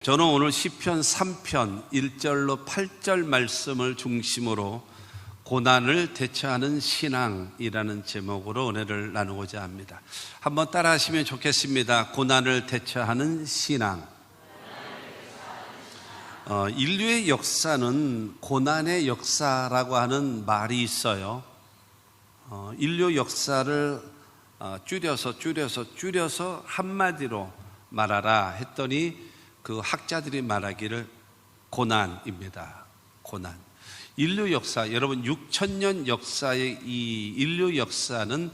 저는 오늘 시편 3편 1절로 8절 말씀을 중심으로 고난을 대처하는 신앙이라는 제목으로 은혜를 나누고자 합니다. 한번 따라 하시면 좋겠습니다. 고난을 대처하는 신앙. 인류의 역사는 고난의 역사라고 하는 말이 있어요. 인류 역사를 줄여서 한마디로 말하라 했더니 그 학자들이 말하기를 고난입니다. 고난. 인류 역사, 여러분 6,000년 역사의 이 인류 역사는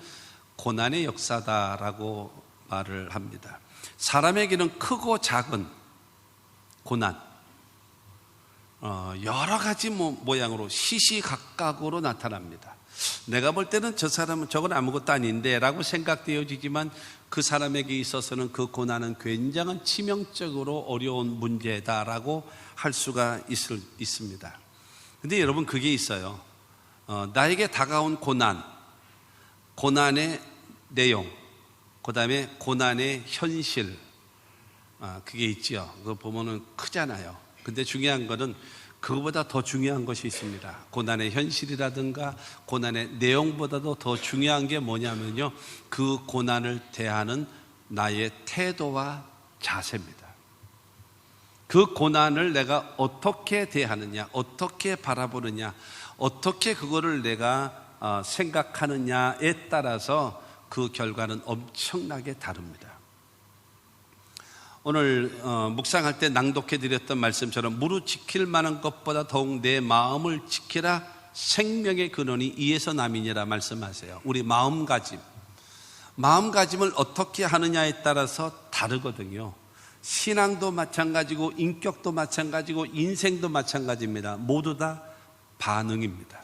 고난의 역사다라고 말을 합니다. 사람에게는 크고 작은 고난, 여러 가지 모양으로 시시각각으로 나타납니다. 내가 볼 때는 저건 아무것도 아닌데 라고 생각되어지지만 그 사람에게 있어서는 그 고난은 굉장한 치명적으로 어려운 문제다라고 할 수가 있습니다. 근데 여러분 그게 있어요. 나에게 다가온 고난의 내용, 그 다음에 고난의 현실, 그게 있죠. 그거 보면은 크잖아요. 근데 중요한 거는 그거보다 더 중요한 것이 있습니다. 고난의 현실이라든가 고난의 내용보다도 더 중요한 게 뭐냐면요, 그 고난을 대하는 나의 태도와 자세입니다. 그 고난을 내가 어떻게 대하느냐, 어떻게 바라보느냐, 어떻게 그거를 내가 생각하느냐에 따라서 그 결과는 엄청나게 다릅니다. 오늘 묵상할 때 낭독해 드렸던 말씀처럼 무릇 지킬 만한 것보다 더욱 내 마음을 지키라, 생명의 근원이 이에서 남이니라 말씀하세요. 우리 마음가짐을 어떻게 하느냐에 따라서 다르거든요. 신앙도 마찬가지고 인격도 마찬가지고 인생도 마찬가지입니다. 모두 다 반응입니다.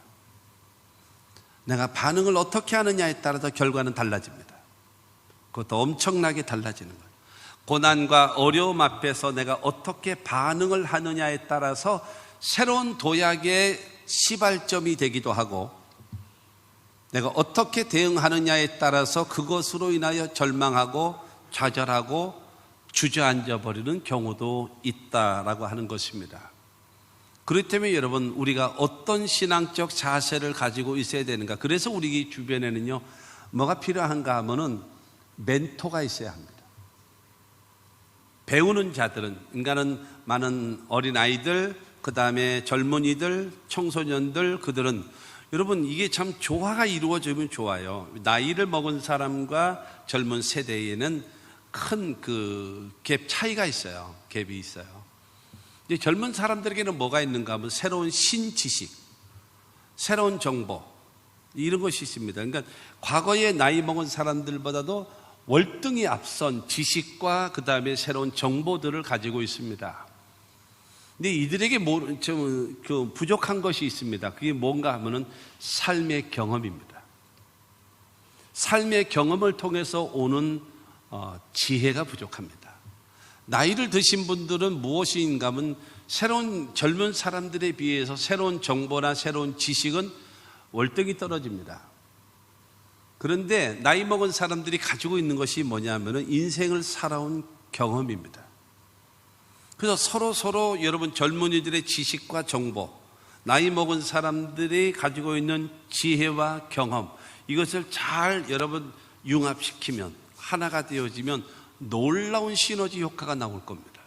내가 반응을 어떻게 하느냐에 따라서 결과는 달라집니다. 그것도 엄청나게 달라지는 거예요. 고난과 어려움 앞에서 내가 어떻게 반응을 하느냐에 따라서 새로운 도약의 시발점이 되기도 하고, 내가 어떻게 대응하느냐에 따라서 그것으로 인하여 절망하고 좌절하고 주저앉아 버리는 경우도 있다라고 하는 것입니다. 그렇기 때문에 여러분, 우리가 어떤 신앙적 자세를 가지고 있어야 되는가. 그래서 우리 주변에는요, 뭐가 필요한가 하면은 멘토가 있어야 합니다. 배우는 자들은, 인간은 많은 어린아이들, 그 다음에 젊은이들, 청소년들, 그들은 여러분 이게 참 조화가 이루어지면 좋아요. 나이를 먹은 사람과 젊은 세대에는 큰 갭 차이가 있어요. 갭이 있어요. 이제 젊은 사람들에게는 뭐가 있는가 하면 새로운 신지식, 새로운 정보, 이런 것이 있습니다. 그러니까 과거에 나이 먹은 사람들보다도 월등히 앞선 지식과 그 다음에 새로운 정보들을 가지고 있습니다. 근데 이들에게 부족한 것이 있습니다. 그게 뭔가 하면은 삶의 경험입니다. 삶의 경험을 통해서 오는 지혜가 부족합니다. 나이를 드신 분들은 무엇인가 하면 새로운 젊은 사람들에 비해서 새로운 정보나 새로운 지식은 월등히 떨어집니다. 그런데 나이 먹은 사람들이 가지고 있는 것이 뭐냐면은 인생을 살아온 경험입니다. 그래서 서로 여러분 젊은이들의 지식과 정보, 나이 먹은 사람들이 가지고 있는 지혜와 경험, 이것을 잘 여러분 융합시키면, 하나가 되어지면 놀라운 시너지 효과가 나올 겁니다.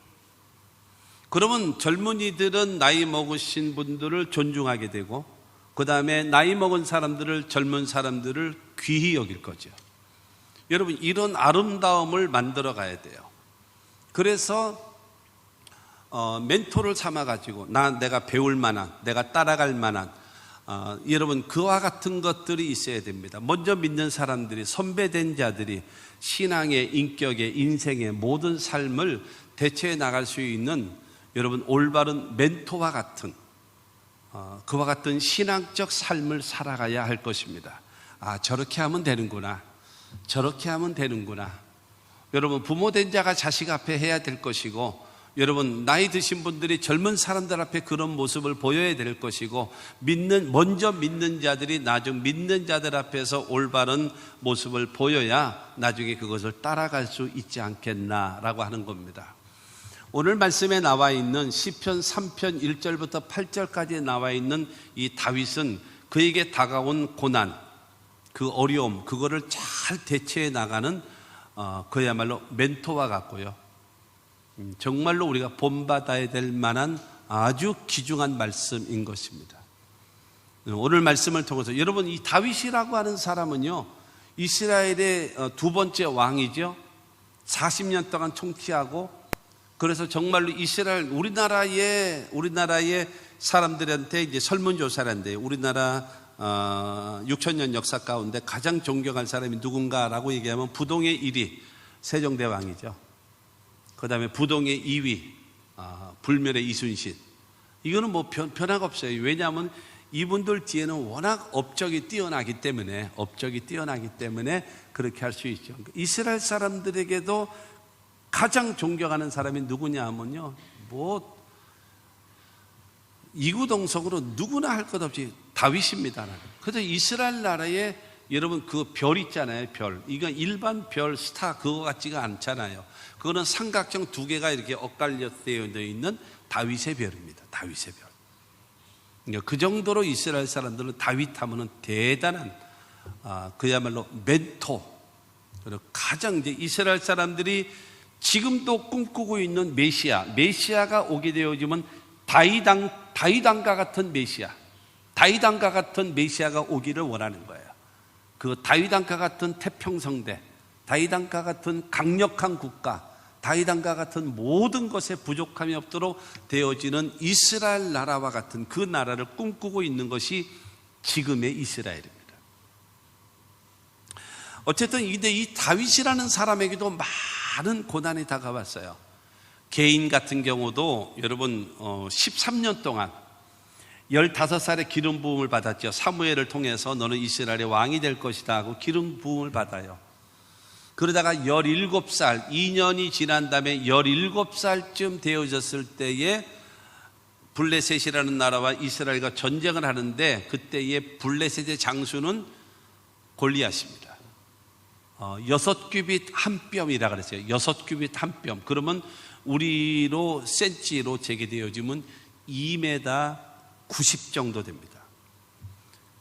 그러면 젊은이들은 나이 먹으신 분들을 존중하게 되고, 그 다음에 나이 먹은 사람들을, 젊은 사람들을 귀히 여길 거죠. 여러분, 이런 아름다움을 만들어 가야 돼요. 그래서 멘토를 삼아가지고 내가 배울 만한, 내가 따라갈 만한 여러분 그와 같은 것들이 있어야 됩니다. 먼저 믿는 사람들이, 선배된 자들이 신앙의, 인격의, 인생의 모든 삶을 대처해 나갈 수 있는 여러분 올바른 멘토와 같은 그와 같은 신앙적 삶을 살아가야 할 것입니다. 저렇게 하면 되는구나, 저렇게 하면 되는구나. 여러분, 부모된 자가 자식 앞에 해야 될 것이고, 여러분 나이 드신 분들이 젊은 사람들 앞에 그런 모습을 보여야 될 것이고, 먼저 믿는 자들이 나중 믿는 자들 앞에서 올바른 모습을 보여야 나중에 그것을 따라갈 수 있지 않겠나라고 하는 겁니다. 오늘 말씀에 나와 있는 시편 3편 1절부터 8절까지 나와 있는 이 다윗은 그에게 다가온 고난, 그 어려움, 그거를 잘 대처해 나가는 그야말로 멘토와 같고요. 정말로 우리가 본받아야 될 만한 아주 귀중한 말씀인 것입니다. 오늘 말씀을 통해서 여러분, 이 다윗이라고 하는 사람은요, 이스라엘의 두 번째 왕이죠. 40년 동안 통치하고, 그래서 정말로 이스라엘, 우리나라의 사람들한테 이제 설문조사라는데, 우리나라 6,000년 역사 가운데 가장 존경할 사람이 누군가라고 얘기하면 부동의 1위 세종대왕이죠. 그 다음에 부동의 2위 불멸의 이순신. 이거는 뭐 변화가 없어요. 왜냐하면 이분들 뒤에는 워낙 업적이 뛰어나기 때문에 그렇게 할 수 있죠. 이스라엘 사람들에게도 가장 존경하는 사람이 누구냐 하면요, 뭐 이구동성으로 누구나 할 것 없이 다윗입니다. 그래서 이스라엘 나라에 여러분 그 별 있잖아요, 별. 이거 일반 별 스타 그거 같지가 않잖아요. 그거는 삼각형 두 개가 이렇게 엇갈려 되어 있는 다윗의 별입니다. 다윗의 별. 그러니까 그 정도로 이스라엘 사람들은 다윗 하면은 대단한 그야말로 멘토. 그리고 가장 이제 이스라엘 사람들이 지금도 꿈꾸고 있는 메시아가 오게 되어지면 다윗왕과 같은 다윗왕과 같은 메시아가 오기를 원하는 거예요. 그 다윗왕과 같은 태평성대, 다윗왕과 같은 강력한 국가, 다윗왕과 같은 모든 것에 부족함이 없도록 되어지는 이스라엘 나라와 같은 그 나라를 꿈꾸고 있는 것이 지금의 이스라엘입니다. 어쨌든 근데 이 다윗이라는 사람에게도 많은 고난이 다가왔어요. 개인 같은 경우도 여러분 13년 동안 15살에 기름 부음을 받았죠. 사무엘을 통해서 너는 이스라엘의 왕이 될 것이다 하고 기름 부음을 받아요. 그러다가 17살, 2년이 지난 다음에 17살쯤 되어졌을 때에 블레셋이라는 나라와 이스라엘과 전쟁을 하는데, 그때의 블레셋의 장수는 골리앗입니다. 6규빗 한 뼘이라 그랬어요. 6규빗 한 뼘. 그러면 우리로 센치로 재개되어지면 2m 90 정도 됩니다.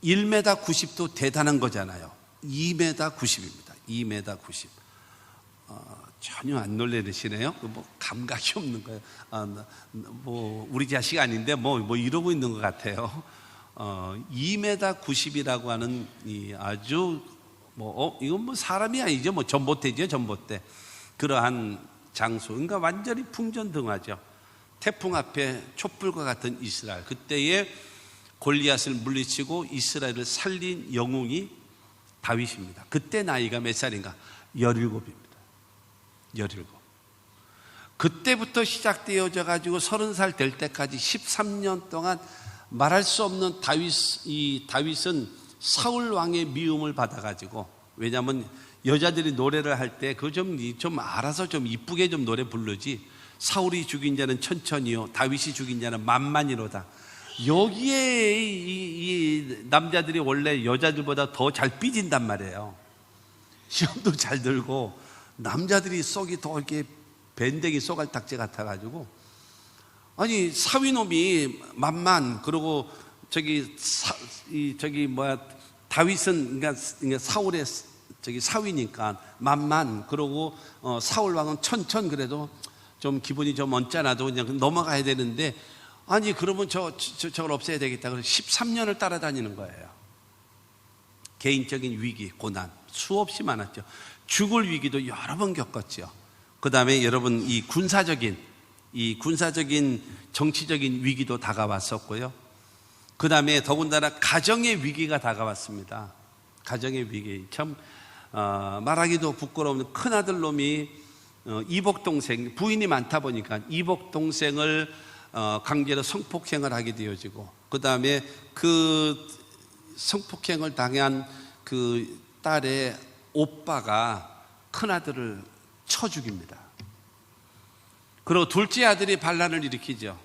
1m 90도 대단한 거잖아요. 2m 90입니다. 2m 90. 전혀 안 놀래시네요. 뭐 감각이 없는 거예요. 뭐 우리 자식 아닌데 뭐 이러고 있는 것 같아요. 2m 90이라고 하는 이 아주 이건 뭐 사람이 아니죠. 뭐 전봇대죠, 전봇대. 그러한 장수. 그러니까 완전히 풍전등화죠. 태풍 앞에 촛불과 같은 이스라엘. 그때에 골리앗을 물리치고 이스라엘을 살린 영웅이 다윗입니다. 그때 나이가 몇 살인가? 17입니다. 17. 그때부터 시작되어져 가지고 30살 될 때까지 13년 동안 말할 수 없는 다윗은 사울 왕의 미움을 받아 가지고, 왜냐하면 여자들이 노래를 할 때 그 좀 알아서 좀 이쁘게 좀 노래 부르지, 사울이 죽인 자는 천천히요 다윗이 죽인 자는 만만이로다. 여기에 이 남자들이 원래 여자들보다 더 잘 삐진단 말이에요. 시험도 잘 들고 남자들이 속이 더 이렇게 밴댕이 쏘갈딱지 같아가지고, 아니 사위놈이 만만, 그리고 다윗은 그러니까 사울의 사위니까 만만, 그러고 사울 왕은 천천, 그래도 좀 기분이 좀 언짢아도 그냥 넘어가야 되는데, 아니 그러면 저걸 없애야 되겠다. 그래서 13년을 따라다니는 거예요. 개인적인 위기, 고난 수없이 많았죠. 죽을 위기도 여러 번 겪었죠. 그 다음에 여러분 이 군사적인 정치적인 위기도 다가왔었고요. 그 다음에 더군다나 가정의 위기가 다가왔습니다. 가정의 위기, 참 말하기도 부끄러운 큰아들 놈이 이복동생, 부인이 많다 보니까 이복동생을 강제로 성폭행을 하게 되어지고, 그 다음에 그 성폭행을 당한 그 딸의 오빠가 큰아들을 쳐 죽입니다. 그리고 둘째 아들이 반란을 일으키죠.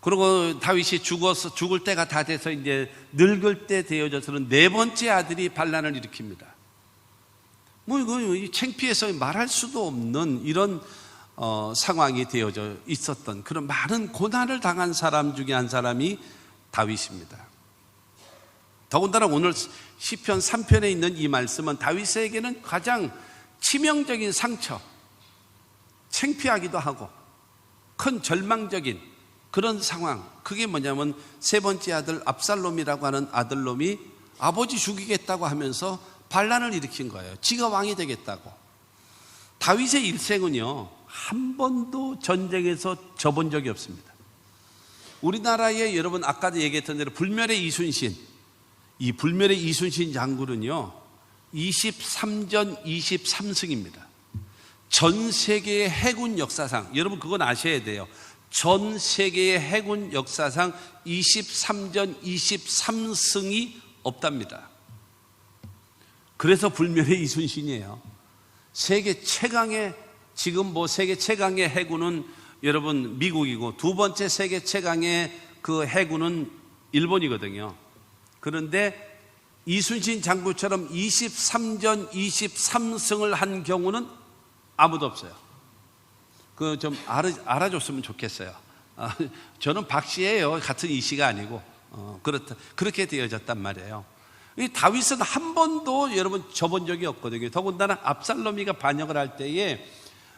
그리고 다윗이 죽을 때가 다 돼서 이제 늙을 때 되어져서는 네 번째 아들이 반란을 일으킵니다. 뭐 이거 창피해서 말할 수도 없는 이런 상황이 되어져 있었던 그런 많은 고난을 당한 사람 중에 한 사람이 다윗입니다. 더군다나 오늘 시편 3편에 있는 이 말씀은 다윗에게는 가장 치명적인 상처, 창피하기도 하고 큰 절망적인 그런 상황, 그게 뭐냐면 세 번째 아들 압살롬이라고 하는 아들놈이 아버지 죽이겠다고 하면서 반란을 일으킨 거예요. 지가 왕이 되겠다고. 다윗의 일생은요, 한 번도 전쟁에서 져본 적이 없습니다. 우리나라에 여러분 아까도 얘기했던 대로 불멸의 이순신, 이 불멸의 이순신 장군은요 23전 23승입니다. 전 세계의 해군 역사상, 여러분 그건 아셔야 돼요. 전 세계의 해군 역사상 23전 23승이 없답니다. 그래서 불멸의 이순신이에요. 세계 최강의, 지금 세계 최강의 해군은 여러분 미국이고, 두 번째 세계 최강의 그 해군은 일본이거든요. 그런데 이순신 장군처럼 23전 23승을 한 경우는 아무도 없어요. 그 좀 알아줬으면 좋겠어요. 저는 박씨예요. 같은 이씨가 아니고. 그렇게 되어졌단 말이에요. 이 다윗은 한 번도 여러분 져본 적이 없거든요. 더군다나 압살롬이가 반역을 할 때에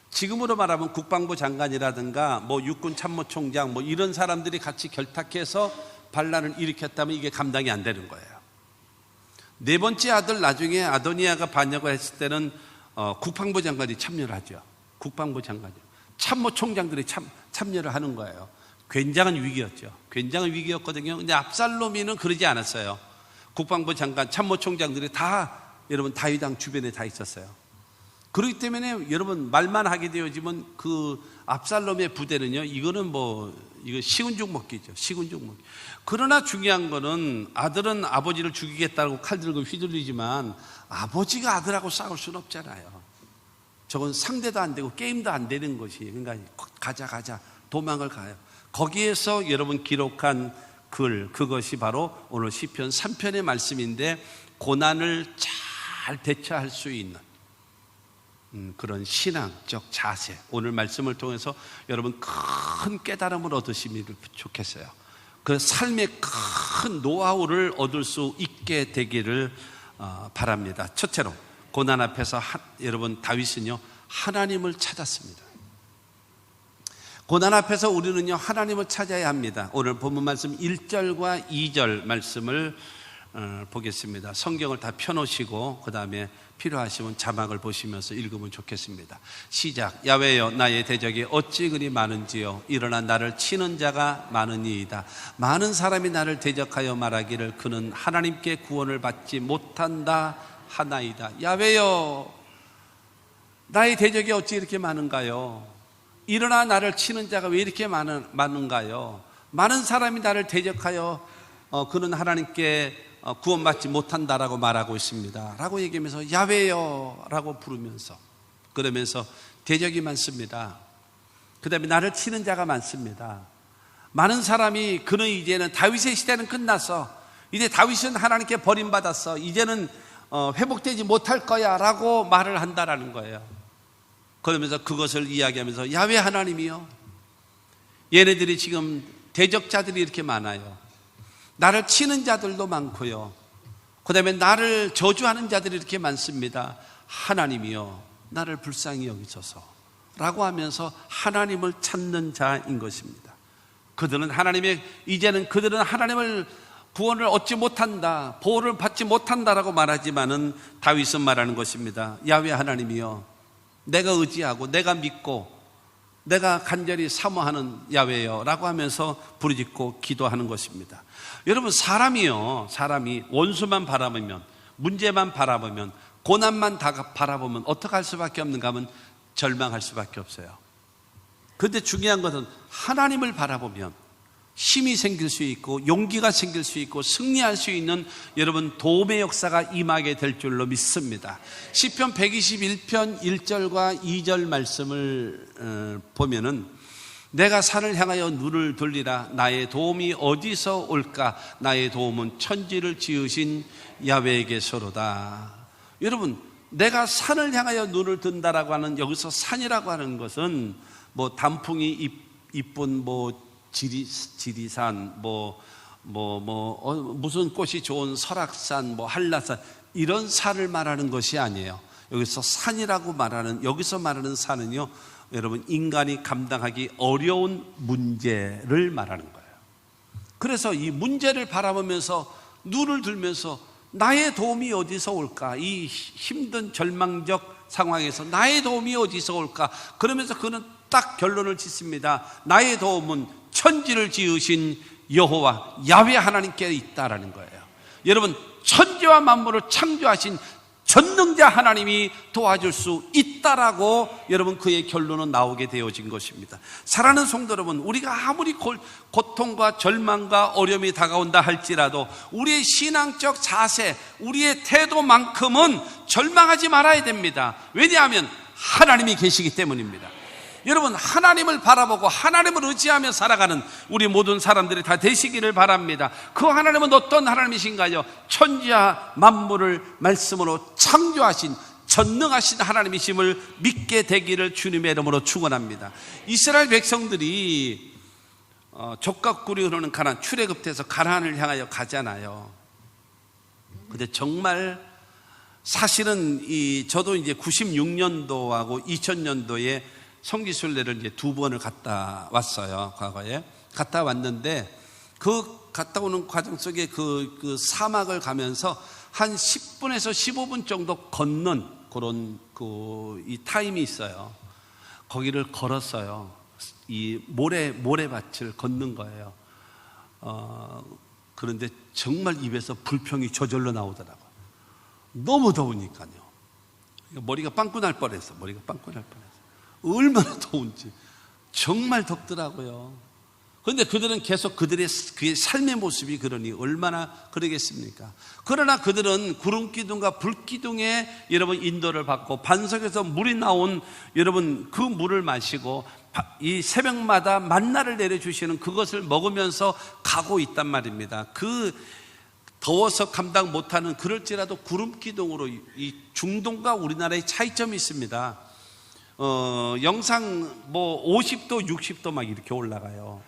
지금으로 말하면 국방부 장관이라든가 육군 참모총장 이런 사람들이 같이 결탁해서 반란을 일으켰다면 이게 감당이 안 되는 거예요. 네 번째 아들 나중에 아도니아가 반역을 했을 때는 국방부 장관이 참여를 하죠. 국방부 장관이, 참모총장들이 참여를 하는 거예요. 굉장한 위기였죠. 굉장한 위기였거든요. 근데 압살롬이는 그러지 않았어요. 국방부 장관, 참모총장들이 다 여러분 다윗 왕 주변에 다 있었어요. 그렇기 때문에 여러분 말만 하게 되어지면 그 압살롬의 부대는요, 이거는 이거 식은 죽 먹기죠. 식은 죽 먹기. 그러나 중요한 거는 아들은 아버지를 죽이겠다고 칼 들고 휘둘리지만 아버지가 아들하고 싸울 수는 없잖아요. 저건 상대도 안 되고 게임도 안 되는 것이. 그러니까 가자 도망을 가요. 거기에서 여러분 기록한 글, 그것이 바로 오늘 시편 3편의 말씀인데, 고난을 잘 대처할 수 있는 그런 신앙적 자세, 오늘 말씀을 통해서 여러분 큰 깨달음을 얻으시면 좋겠어요. 그 삶의 큰 노하우를 얻을 수 있게 되기를 바랍니다. 첫째로 고난 앞에서 여러분 다윗은요 하나님을 찾았습니다. 고난 앞에서 우리는요 하나님을 찾아야 합니다. 오늘 본문 말씀 1절과 2절 말씀을 보겠습니다. 성경을 다 펴놓으시고 그 다음에 필요하시면 자막을 보시면서 읽으면 좋겠습니다. 시작. 야외여 나의 대적이 어찌 그리 많은지요. 일어나 나를 치는 자가 많으니이다. 많은 사람이 나를 대적하여 말하기를 그는 하나님께 구원을 받지 못한다 하나이다. 야외여 나의 대적이 어찌 이렇게 많은가요? 일어나 나를 치는 자가 왜 이렇게 많은가요? 많은 사람이 나를 대적하여 그는 하나님께 구원받지 못한다라고 말하고 있습니다 라고 얘기하면서 야훼여 라고 부르면서, 그러면서 대적이 많습니다. 그 다음에 나를 치는 자가 많습니다. 많은 사람이 그는 이제는 다윗의 시대는 끝났어, 이제 다윗은 하나님께 버림받았어, 이제는 회복되지 못할 거야 라고 말을 한다라는 거예요. 그러면서 그것을 이야기하면서 야훼 하나님이요, 얘네들이 지금 대적자들이 이렇게 많아요. 나를 치는 자들도 많고요, 그 다음에 나를 저주하는 자들이 이렇게 많습니다. 하나님이요 나를 불쌍히 여기소서 라고 하면서 하나님을 찾는 자인 것입니다. 이제는 그들은 하나님을 구원을 얻지 못한다, 보호를 받지 못한다라고 말하지만은 다윗은 말하는 것입니다. 야훼 하나님이요 내가 의지하고 내가 믿고 내가 간절히 사모하는 야훼여 라고 하면서 부르짖고 기도하는 것입니다. 여러분 사람이 원수만 바라보면, 문제만 바라보면, 고난만 바라보면 어떻게 할 수밖에 없는가 하면 절망할 수밖에 없어요. 그런데 중요한 것은 하나님을 바라보면 힘이 생길 수 있고 용기가 생길 수 있고 승리할 수 있는 여러분 도움의 역사가 임하게 될 줄로 믿습니다. 시편 121편 1절과 2절 말씀을 보면은 내가 산을 향하여 눈을 돌리라. 나의 도움이 어디서 올까? 나의 도움은 천지를 지으신 야훼에게서로다. 여러분 내가 산을 향하여 눈을 든다라고 하는, 여기서 산이라고 하는 것은 뭐 단풍이 이쁜 뭐 지리산, 무슨 꽃이 좋은 설악산, 뭐 한라산, 이런 산을 말하는 것이 아니에요. 여기서 산이라고 말하는, 여기서 말하는 산은요, 여러분, 인간이 감당하기 어려운 문제를 말하는 거예요. 그래서 이 문제를 바라보면서 눈을 들면서 나의 도움이 어디서 올까? 이 힘든 절망적 상황에서 나의 도움이 어디서 올까? 그러면서 그는 딱 결론을 짓습니다. 나의 도움은 천지를 지으신 여호와 야훼 하나님께 있다라는 거예요. 여러분, 천지와 만물을 창조하신 전능자 하나님이 도와줄 수 있다라고 여러분 그의 결론은 나오게 되어진 것입니다. 사랑하는 성도 여러분, 우리가 아무리 고통과 절망과 어려움이 다가온다 할지라도 우리의 신앙적 자세, 우리의 태도만큼은 절망하지 말아야 됩니다. 왜냐하면 하나님이 계시기 때문입니다. 여러분, 하나님을 바라보고 하나님을 의지하며 살아가는 우리 모든 사람들이 다 되시기를 바랍니다. 그 하나님은 어떤 하나님이신가요? 천지와 만물을 말씀으로 창조하신 전능하신 하나님이심을 믿게 되기를 주님의 이름으로 축원합니다. 이스라엘 백성들이 젖과 꿀이 흐르는 가나안, 출애굽돼서 가나안을 향하여 가잖아요. 근데 정말 사실은 저도 이제 96년도하고 2000년도에 성지순례를 이제 2번을 갔다 왔어요. 과거에 갔다 왔는데 그 갔다 오는 과정 속에 그 사막을 가면서 한 10분에서 15분 정도 걷는 그런 이 타임이 있어요. 거기를 걸었어요. 이 모래밭을 걷는 거예요. 그런데 정말 입에서 불평이 저절로 나오더라고요. 너무 더우니까요. 머리가 빵꾸 날 뻔했어. 얼마나 더운지. 정말 덥더라고요. 그런데 그들은 계속 그의 삶의 모습이 그러니 얼마나 그러겠습니까? 그러나 그들은 구름기둥과 불기둥에 여러분 인도를 받고 반석에서 물이 나온 여러분 그 물을 마시고 이 새벽마다 만나를 내려주시는 그것을 먹으면서 가고 있단 말입니다. 그 더워서 감당 못하는, 그럴지라도 구름기둥으로, 이 중동과 우리나라의 차이점이 있습니다. 영상 50도 60도 막 이렇게 올라가요.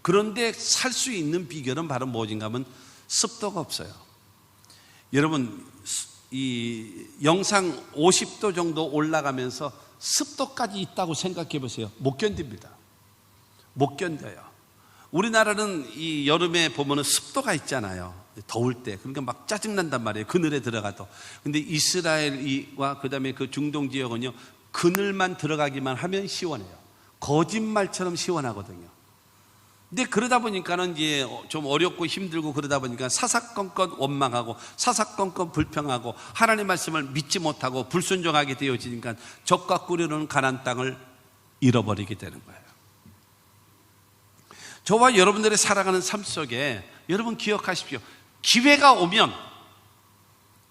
그런데 살 수 있는 비결은 바로 무엇인가 하면 습도가 없어요. 여러분, 이 영상 50도 정도 올라가면서 습도까지 있다고 생각해 보세요. 못 견딥니다. 못 견뎌요. 우리나라는 이 여름에 보면은 습도가 있잖아요. 더울 때. 그러니까 막 짜증난단 말이에요. 그늘에 들어가도. 근데 이스라엘과 그 다음에 그 중동 지역은요, 그늘만 들어가기만 하면 시원해요. 거짓말처럼 시원하거든요. 근데 그러다 보니까는 이제 좀 어렵고 힘들고 그러다 보니까 사사건건 원망하고 사사건건 불평하고 하나님 말씀을 믿지 못하고 불순종하게 되어지니까 젖과 꿀이는 가나안 땅을 잃어버리게 되는 거예요. 저와 여러분들의 살아가는 삶 속에 여러분 기억하십시오. 기회가 오면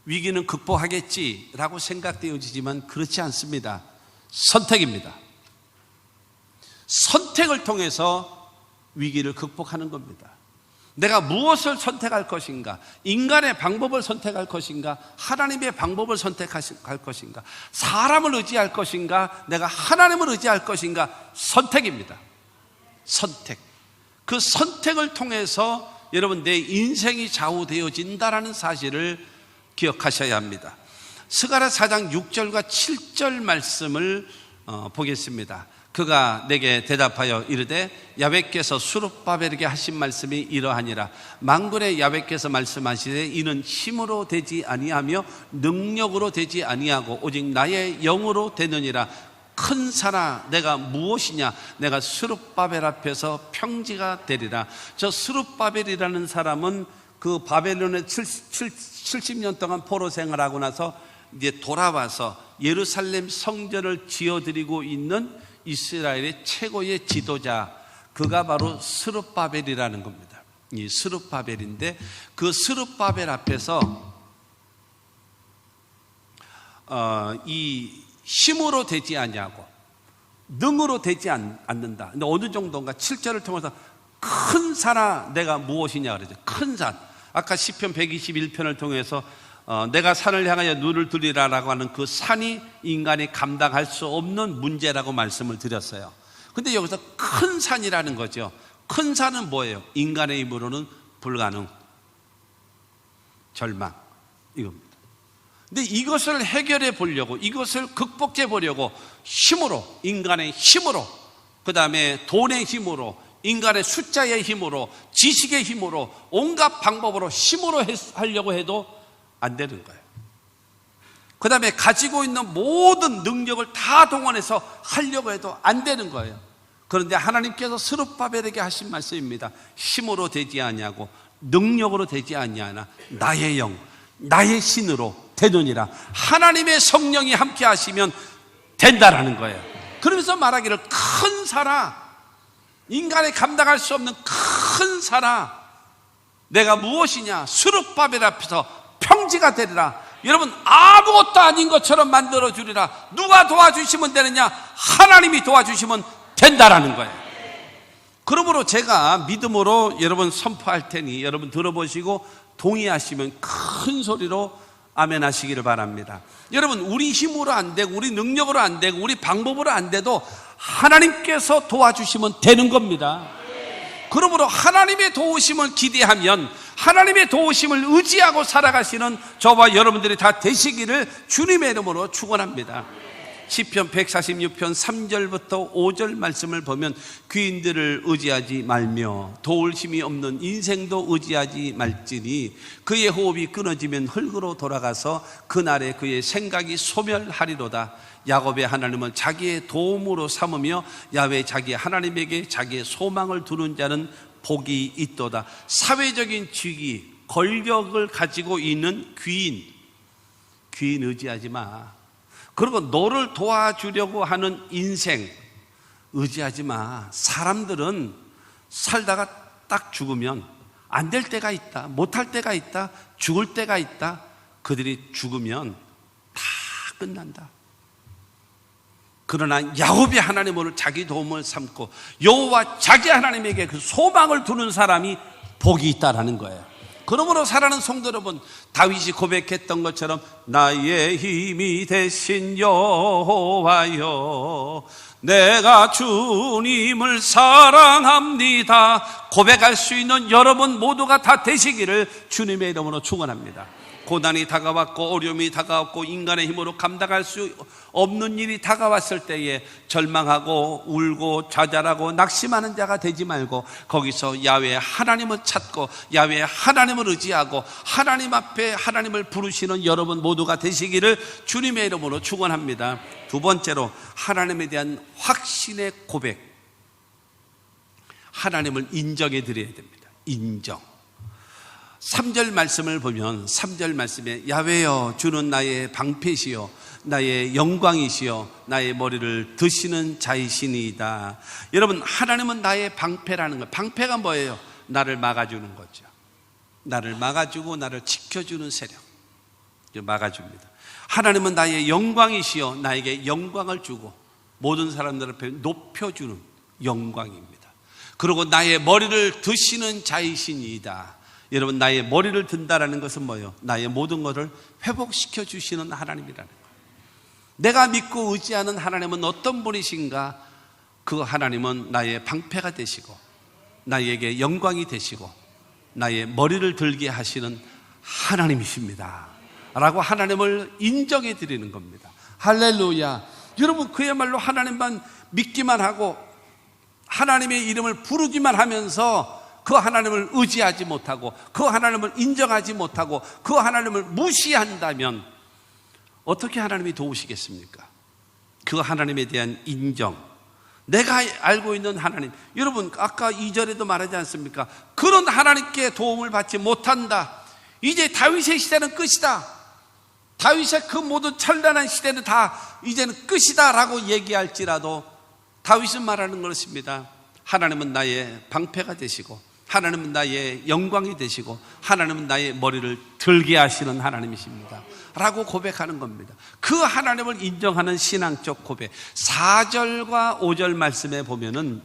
위기는 극복하겠지라고 생각되어지지만 그렇지 않습니다. 선택입니다. 선택을 통해서 위기를 극복하는 겁니다. 내가 무엇을 선택할 것인가? 인간의 방법을 선택할 것인가? 하나님의 방법을 선택할 것인가? 사람을 의지할 것인가? 내가 하나님을 의지할 것인가? 선택입니다. 선택. 그 선택을 통해서 여러분 내 인생이 좌우되어진다라는 사실을 기억하셔야 합니다. 스가랴 4장 6절과 7절 말씀을 보겠습니다. 그가 내게 대답하여 이르되 야훼께서 스룹바벨에게 하신 말씀이 이러하니라. 만군의 야훼께서 말씀하시되 이는 힘으로 되지 아니하며 능력으로 되지 아니하고 오직 나의 영으로 되느니라. 큰 산아 내가 무엇이냐? 내가 스룹바벨 앞에서 평지가 되리라. 저 스룹바벨이라는 사람은 그 바벨론에 70년 동안 포로 생활하고 나서 이제 돌아와서 예루살렘 성전을 지어드리고 있는 이스라엘의 최고의 지도자, 그가 바로 스룹바벨이라는 겁니다. 이 스룹바벨인데 그 스룹바벨 앞에서 이 힘으로 되지 아니하고 능으로 되지 않는다. 근데 어느 정도인가 7절을 통해서 큰 산아 내가 무엇이냐 그러죠. 큰 산. 아까 시편 121편을 통해서 내가 산을 향하여 눈을 들이라라고 하는 그 산이 인간이 감당할 수 없는 문제라고 말씀을 드렸어요. 근데 여기서 큰 산이라는 거죠. 큰 산은 뭐예요? 인간의 힘으로는 불가능, 절망, 이겁니다. 근데 이것을 해결해 보려고, 이것을 극복해 보려고 힘으로, 인간의 힘으로, 그 다음에 돈의 힘으로, 인간의 숫자의 힘으로, 지식의 힘으로, 온갖 방법으로 힘으로 하려고 해도 안 되는 거예요. 그 다음에 가지고 있는 모든 능력을 다 동원해서 하려고 해도 안 되는 거예요. 그런데 하나님께서 스룹바벨에게 하신 말씀입니다. 힘으로 되지 아니하고 능력으로 되지 아니하나 나의 영, 나의 신으로 되느니라. 하나님의 성령이 함께 하시면 된다라는 거예요. 그러면서 말하기를 큰 사라, 인간이 감당할 수 없는 큰 사라, 내가 무엇이냐, 스룹바벨 앞에서 평지가 되리라. 여러분, 아무것도 아닌 것처럼 만들어 주리라. 누가 도와주시면 되느냐? 하나님이 도와주시면 된다라는 거예요. 그러므로 제가 믿음으로 여러분 선포할 테니 여러분 들어보시고 동의하시면 큰 소리로 아멘 하시기를 바랍니다. 여러분, 우리 힘으로 안 되고 우리 능력으로 안 되고 우리 방법으로 안 돼도 하나님께서 도와주시면 되는 겁니다. 그러므로 하나님의 도우심을 기대하면, 하나님의 도우심을 의지하고 살아가시는 저와 여러분들이 다 되시기를 주님의 이름으로 축원합니다. 시편 146편 3절부터 5절 말씀을 보면 귀인들을 의지하지 말며 도울 힘이 없는 인생도 의지하지 말지니 그의 호흡이 끊어지면 흙으로 돌아가서 그날에 그의 생각이 소멸하리로다. 야곱의 하나님은 자기의 도움으로 삼으며 야훼 자기 하나님에게 자기의 소망을 두는 자는 복이 있도다. 사회적인 직위, 권력을 가지고 있는 귀인 의지하지 마. 그리고 너를 도와주려고 하는 인생 의지하지 마. 사람들은 살다가 딱 죽으면 안 될 때가 있다, 못할 때가 있다, 죽을 때가 있다. 그들이 죽으면 다 끝난다. 그러나 야곱의 하나님을 자기 도움을 삼고 여호와 자기 하나님에게 그 소망을 두는 사람이 복이 있다라는 거예요. 그러므로 사랑하는 성도 여러분, 다윗이 고백했던 것처럼 나의 힘이 되신 여호와여 내가 주님을 사랑합니다. 고백할 수 있는 여러분 모두가 다 되시기를 주님의 이름으로 축원합니다. 고난이 다가왔고 어려움이 다가왔고 인간의 힘으로 감당할 수 없는 일이 다가왔을 때에 절망하고 울고 좌절하고 낙심하는 자가 되지 말고 거기서 야훼 하나님을 찾고 야훼 하나님을 의지하고 하나님 앞에 하나님을 부르시는 여러분 모두가 되시기를 주님의 이름으로 축원합니다. 두 번째로 하나님에 대한 확신의 고백, 하나님을 인정해 드려야 됩니다. 인정. 3절 말씀을 보면 3절 말씀에 야훼여 주는 나의 방패시요 나의 영광이시요 나의 머리를 드시는 자이시니이다. 여러분, 하나님은 나의 방패라는 거예요. 방패가 뭐예요? 나를 막아주는 거죠. 나를 막아주고 나를 지켜주는 세력, 막아줍니다. 하나님은 나의 영광이시요 나에게 영광을 주고 모든 사람들 앞에 높여주는 영광입니다. 그리고 나의 머리를 드시는 자이시니이다. 여러분, 나의 머리를 든다라는 것은 뭐예요? 나의 모든 것을 회복시켜 주시는 하나님이라는 거예요. 내가 믿고 의지하는 하나님은 어떤 분이신가? 그 하나님은 나의 방패가 되시고 나에게 영광이 되시고 나의 머리를 들게 하시는 하나님이십니다 라고 하나님을 인정해 드리는 겁니다. 할렐루야. 여러분, 그야말로 하나님만 믿기만 하고 하나님의 이름을 부르기만 하면서 그 하나님을 의지하지 못하고 그 하나님을 인정하지 못하고 그 하나님을 무시한다면 어떻게 하나님이 도우시겠습니까? 그 하나님에 대한 인정, 내가 알고 있는 하나님. 여러분, 아까 2절에도 말하지 않습니까? 그런 하나님께 도움을 받지 못한다. 이제 다윗의 시대는 끝이다. 다윗의 그 모든 찬란한 시대는 다 이제는 끝이다 라고 얘기할지라도 다윗은 말하는 것입니다. 하나님은 나의 방패가 되시고 하나님은 나의 영광이 되시고 하나님은 나의 머리를 들게 하시는 하나님이십니다 라고 고백하는 겁니다. 그 하나님을 인정하는 신앙적 고백. 4절과 5절 말씀에 보면은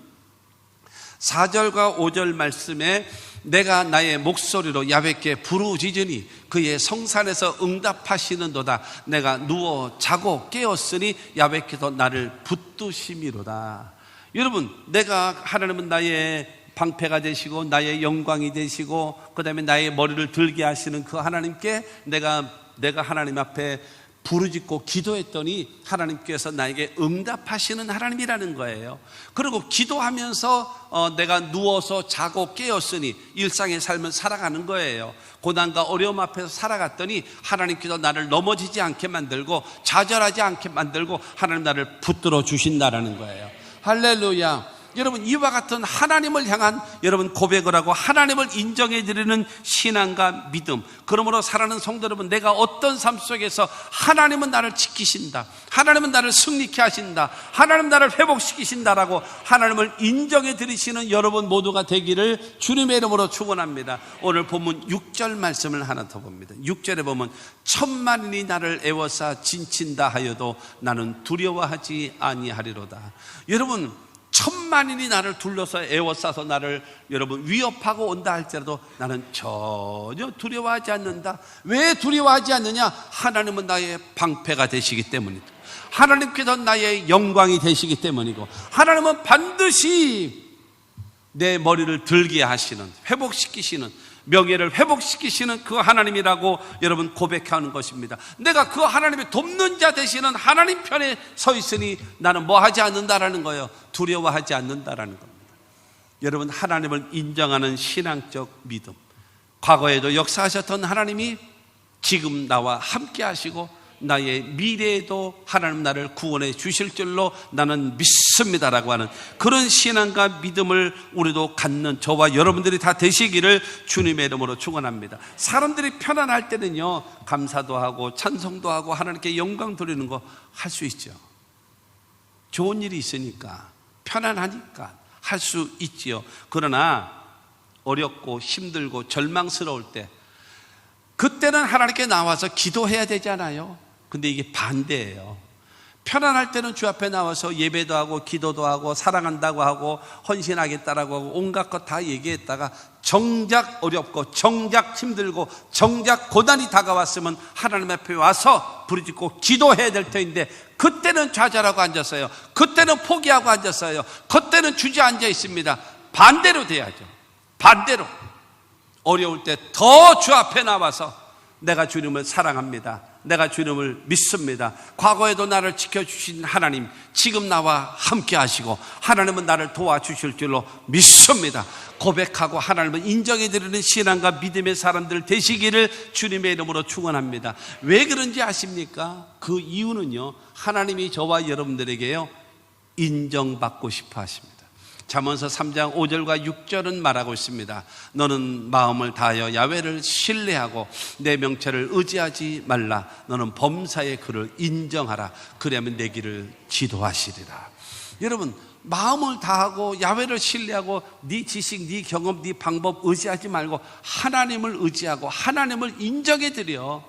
4절과 5절 말씀에 내가 나의 목소리로 야훼께 부르짖으니 그의 성산에서 응답하시는도다. 내가 누워 자고 깨었으니 야훼께서 나를 붙드심이로다. 여러분, 내가 하나님은 나의 방패가 되시고 나의 영광이 되시고 그 다음에 나의 머리를 들게 하시는 그 하나님께 내가 하나님 앞에 부르짖고 기도했더니 하나님께서 나에게 응답하시는 하나님이라는 거예요. 그리고 기도하면서 내가 누워서 자고 깨었으니 일상의 삶을 살아가는 거예요. 고난과 어려움 앞에서 살아갔더니 하나님께서 나를 넘어지지 않게 만들고 좌절하지 않게 만들고 하나님 나를 붙들어 주신다라는 거예요. 할렐루야. 여러분, 이와 같은 하나님을 향한 여러분 고백을 하고 하나님을 인정해 드리는 신앙과 믿음, 그러므로 사랑하는 성도 여러분, 내가 어떤 삶 속에서 하나님은 나를 지키신다, 하나님은 나를 승리케 하신다, 하나님 나를 회복시키신다라고 하나님을 인정해 드리시는 여러분 모두가 되기를 주님의 이름으로 축원합니다. 오늘 본문 6절 말씀을 하나 더 봅니다. 6절에 보면 천만인이 나를 애워싸 진친다 하여도 나는 두려워하지 아니하리로다. 여러분, 천만인이 나를 둘러서 애워싸서 나를 여러분 위협하고 온다 할지라도 나는 전혀 두려워하지 않는다. 왜 두려워하지 않느냐? 하나님은 나의 방패가 되시기 때문이다. 하나님께서 나의 영광이 되시기 때문이고, 하나님은 반드시 내 머리를 들게 하시는, 회복시키시는, 명예를 회복시키시는 그 하나님이라고 여러분 고백하는 것입니다. 내가 그 하나님의 돕는 자 되시는 하나님 편에 서 있으니 나는 뭐 하지 않는다라는 거예요. 두려워하지 않는다라는 겁니다. 여러분, 하나님을 인정하는 신앙적 믿음, 과거에도 역사하셨던 하나님이 지금 나와 함께 하시고 나의 미래에도 하나님 나를 구원해 주실 줄로 나는 믿습니다라고 하는 그런 신앙과 믿음을 우리도 갖는 저와 여러분들이 다 되시기를 주님의 이름으로 축원합니다. 사람들이 편안할 때는요, 감사도 하고 찬송도 하고 하나님께 영광 돌리는 거 할 수 있죠. 좋은 일이 있으니까, 편안하니까 할 수 있지요. 그러나 어렵고 힘들고 절망스러울 때, 그때는 하나님께 나와서 기도해야 되잖아요. 근데 이게 반대예요. 편안할 때는 주 앞에 나와서 예배도 하고 기도도 하고 사랑한다고 하고 헌신하겠다라고 하고 온갖 것 다 얘기했다가 정작 어렵고 정작 힘들고 정작 고난이 다가왔으면 하나님 앞에 와서 부르짖고 기도해야 될 터인데, 그때는 좌절하고 앉았어요. 그때는 포기하고 앉았어요. 그때는 주저앉아 있습니다. 반대로 돼야죠. 반대로 어려울 때 더 주 앞에 나와서 내가 주님을 사랑합니다, 내가 주님을 믿습니다, 과거에도 나를 지켜주신 하나님 지금 나와 함께 하시고 하나님은 나를 도와주실 줄로 믿습니다 고백하고 하나님을 인정해 드리는 신앙과 믿음의 사람들 되시기를 주님의 이름으로 축원합니다. 왜 그런지 아십니까? 그 이유는요, 하나님이 저와 여러분들에게요 인정받고 싶어 하십니다. 잠언서 3장 5절과 6절은 말하고 있습니다. 너는 마음을 다하여 야훼를 신뢰하고 내 명체를 의지하지 말라. 너는 범사의 그를 인정하라. 그리하면 내 길을 지도하시리라. 여러분, 마음을 다하고 야훼를 신뢰하고 네 지식, 네 경험, 네 방법 의지하지 말고 하나님을 의지하고 하나님을 인정해 드려.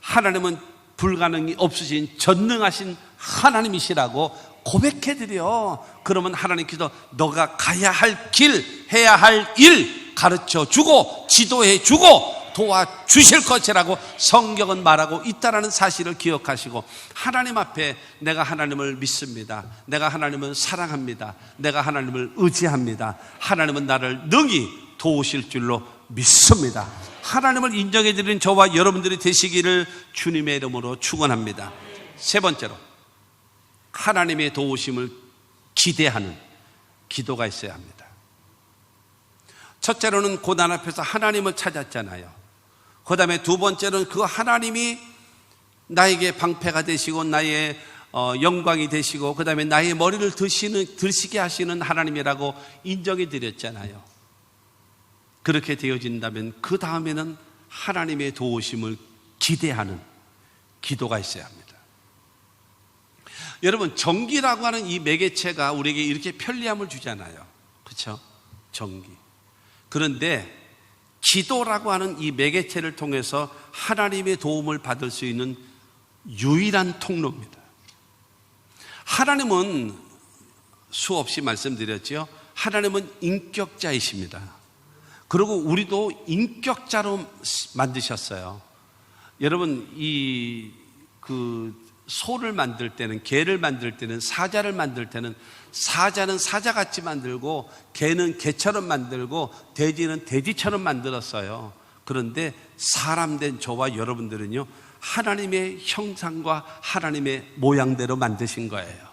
하나님은 불가능이 없으신 전능하신 하나님이시라고 고백해드려. 그러면 하나님께서 너가 가야 할 길, 해야 할 일 가르쳐주고 지도해주고 도와주실 것이라고 성경은 말하고 있다는 사실을 기억하시고, 하나님 앞에 내가 하나님을 믿습니다, 내가 하나님을 사랑합니다, 내가 하나님을 의지합니다, 하나님은 나를 능히 도우실 줄로 믿습니다, 하나님을 인정해드리는 저와 여러분들이 되시기를 주님의 이름으로 축원합니다. 세 번째로, 하나님의 도우심을 기대하는 기도가 있어야 합니다. 첫째로는 고난 앞에서 하나님을 찾았잖아요. 그 다음에 두 번째는 그 하나님이 나에게 방패가 되시고 나의 영광이 되시고 그 다음에 나의 머리를 드시게 하시는 하나님이라고 인정해 드렸잖아요. 그렇게 되어진다면 그 다음에는 하나님의 도우심을 기대하는 기도가 있어야 합니다. 여러분, 전기라고 하는 이 매개체가 우리에게 이렇게 편리함을 주잖아요. 그렇죠? 전기. 그런데 기도라고 하는 이 매개체를 통해서 하나님의 도움을 받을 수 있는 유일한 통로입니다. 하나님은 수없이 말씀드렸죠. 하나님은 인격자이십니다. 그리고 우리도 인격자로 만드셨어요. 여러분, 소를 만들 때는, 개를 만들 때는, 사자를 만들 때는 사자는 사자같이 만들고 개는 개처럼 만들고 돼지는 돼지처럼 만들었어요. 그런데 사람 된 저와 여러분들은요, 하나님의 형상과 하나님의 모양대로 만드신 거예요.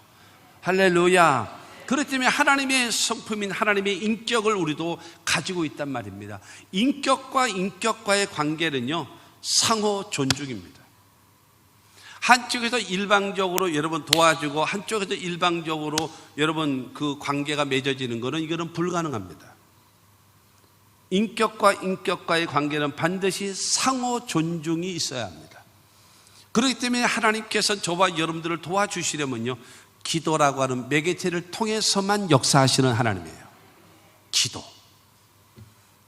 할렐루야. 그렇기 때문에 하나님의 성품인 하나님의 인격을 우리도 가지고 있단 말입니다. 인격과 인격과의 관계는요, 상호 존중입니다. 한쪽에서 일방적으로 여러분 도와주고 한쪽에서 일방적으로 여러분 그 관계가 맺어지는 것은 이거는 불가능합니다. 인격과 인격과의 관계는 반드시 상호 존중이 있어야 합니다. 그렇기 때문에 하나님께서 저와 여러분들을 도와주시려면요, 기도라고 하는 매개체를 통해서만 역사하시는 하나님이에요.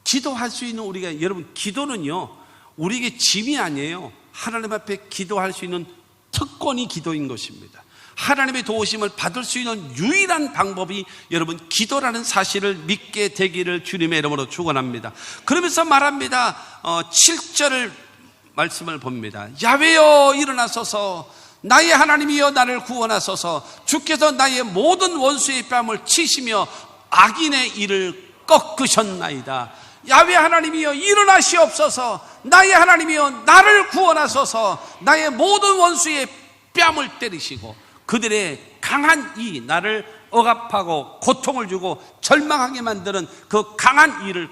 기도할 수 있는 우리가, 여러분, 기도는요 우리에게 짐이 아니에요. 하나님 앞에 기도할 수 있는 특권이 기도인 것입니다. 하나님의 도우심을 받을 수 있는 유일한 방법이 여러분 기도라는 사실을 믿게 되기를 주님의 이름으로 축원합니다. 그러면서 말합니다. 7절 말씀을 봅니다. 야훼여 일어나소서, 나의 하나님이여 나를 구원하소서. 주께서 나의 모든 원수의 뺨을 치시며 악인의 일을 꺾으셨나이다. 야훼 하나님이여 일어나시옵소서. 나의 하나님이여 나를 구원하소서. 나의 모든 원수의 뺨을 때리시고 그들의 강한 이 나를 억압하고 고통을 주고 절망하게 만드는 그 강한 이를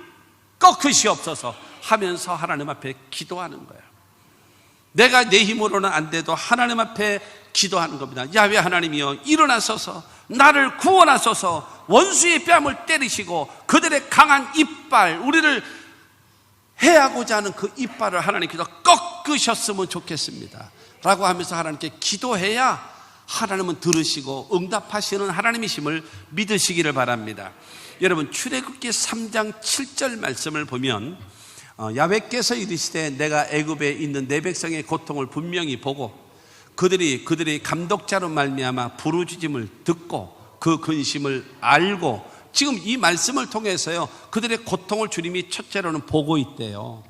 꺾으시옵소서 하면서 하나님 앞에 기도하는 거예요. 내가 내 힘으로는 안 돼도 하나님 앞에 기도하는 겁니다. 야훼 하나님이여 일어나소서, 나를 구원하소서. 원수의 뺨을 때리시고 그들의 강한 이빨, 우리를 해하고자 하는 그 이빨을 하나님께서 꺾으셨으면 좋겠습니다 라고 하면서 하나님께 기도해야 하나님은 들으시고 응답하시는 하나님이심을 믿으시기를 바랍니다. 여러분, 출애굽기 3장 7절 말씀을 보면 야훼께서 이르시되 내가 애굽에 있는 내 백성의 고통을 분명히 보고 그들이 감독자로 말미암아 부르짖음을 듣고 그 근심을 알고, 지금 이 말씀을 통해서요 그들의 고통을 주님이 첫째로는 보고 있대요.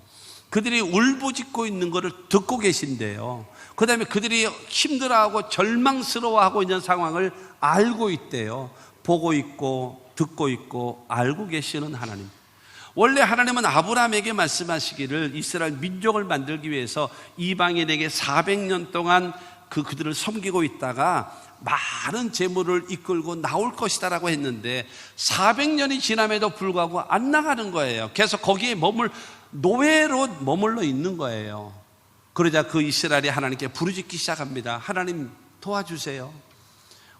그들이 울부짖고 있는 것을 듣고 계신대요. 그 다음에 그들이 힘들어하고 절망스러워하고 있는 상황을 알고 있대요. 보고 있고 듣고 있고 알고 계시는 하나님. 원래 하나님은 아브라함에게 말씀하시기를 이스라엘 민족을 만들기 위해서 이방인에게 400년 동안 그들을 섬기고 있다가 많은 재물을 이끌고 나올 것이다라고 했는데 400년이 지남에도 불구하고 안 나가는 거예요. 계속 거기에 노예로 머물러 있는 거예요. 그러자 그 이스라엘이 하나님께 부르짖기 시작합니다. 하나님 도와주세요.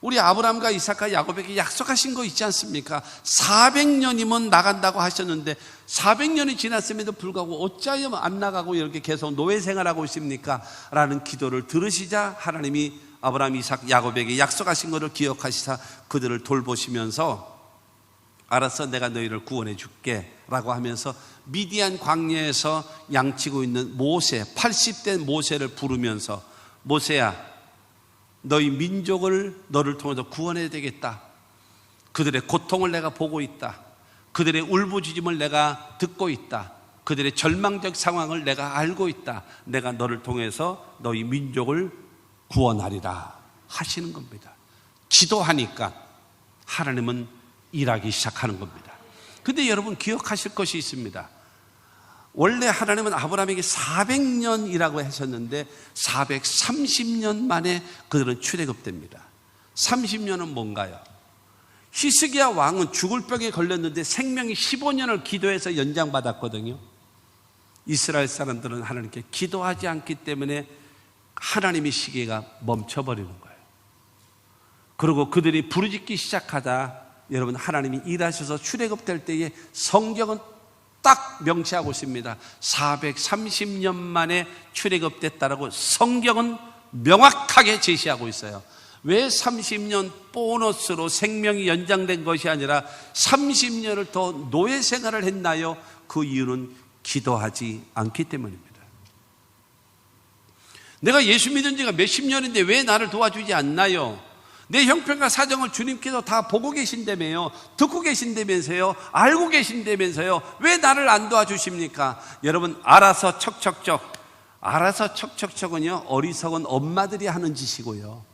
우리 아브라함과 이삭과 야곱에게 약속하신 거 있지 않습니까? 400년이면 나간다고 하셨는데 400년이 지났음에도 불구하고 어찌하여 안 나가고 이렇게 계속 노예 생활하고 있습니까? 라는 기도를 들으시자 하나님이 아브라함, 이삭, 야곱에게 약속하신 것을 기억하시사 그들을 돌보시면서 알았어, 내가 너희를 구원해 줄게 라고 하면서 미디안 광야에서 양치고 있는 모세, 80대 모세를 부르면서 모세야, 너희 민족을 너를 통해서 구원해야 되겠다. 그들의 고통을 내가 보고 있다. 그들의 울부짖음을 내가 듣고 있다. 그들의 절망적 상황을 내가 알고 있다. 내가 너를 통해서 너희 민족을 구원하리라 하시는 겁니다. 기도하니까 하나님은 일하기 시작하는 겁니다. 근데 여러분 기억하실 것이 있습니다. 원래 하나님은 아브라함에게 400년이라고 하셨는데 430년 만에 그들은 출애굽됩니다. 30년은 뭔가요? 히스기야 왕은 죽을 병에 걸렸는데 생명이 15년을 기도해서 연장받았거든요. 이스라엘 사람들은 하나님께 기도하지 않기 때문에 하나님의 시계가 멈춰버리는 거예요. 그리고 그들이 부르짖기 시작하다 여러분 하나님이 일하셔서 출애굽될 때에 성경은 딱 명시하고 있습니다. 430년 만에 출애굽됐다라고 성경은 명확하게 제시하고 있어요. 왜 30년 보너스로 생명이 연장된 것이 아니라 30년을 더 노예 생활을 했나요? 그 이유는 기도하지 않기 때문입니다. 내가 예수 믿은 지가 몇십 년인데 왜 나를 도와주지 않나요? 내 형편과 사정을 주님께서 다 보고 계신다며요. 듣고 계신다면서요. 알고 계신다면서요. 왜 나를 안 도와주십니까? 여러분, 알아서 척척척은요, 어리석은 엄마들이 하는 짓이고요.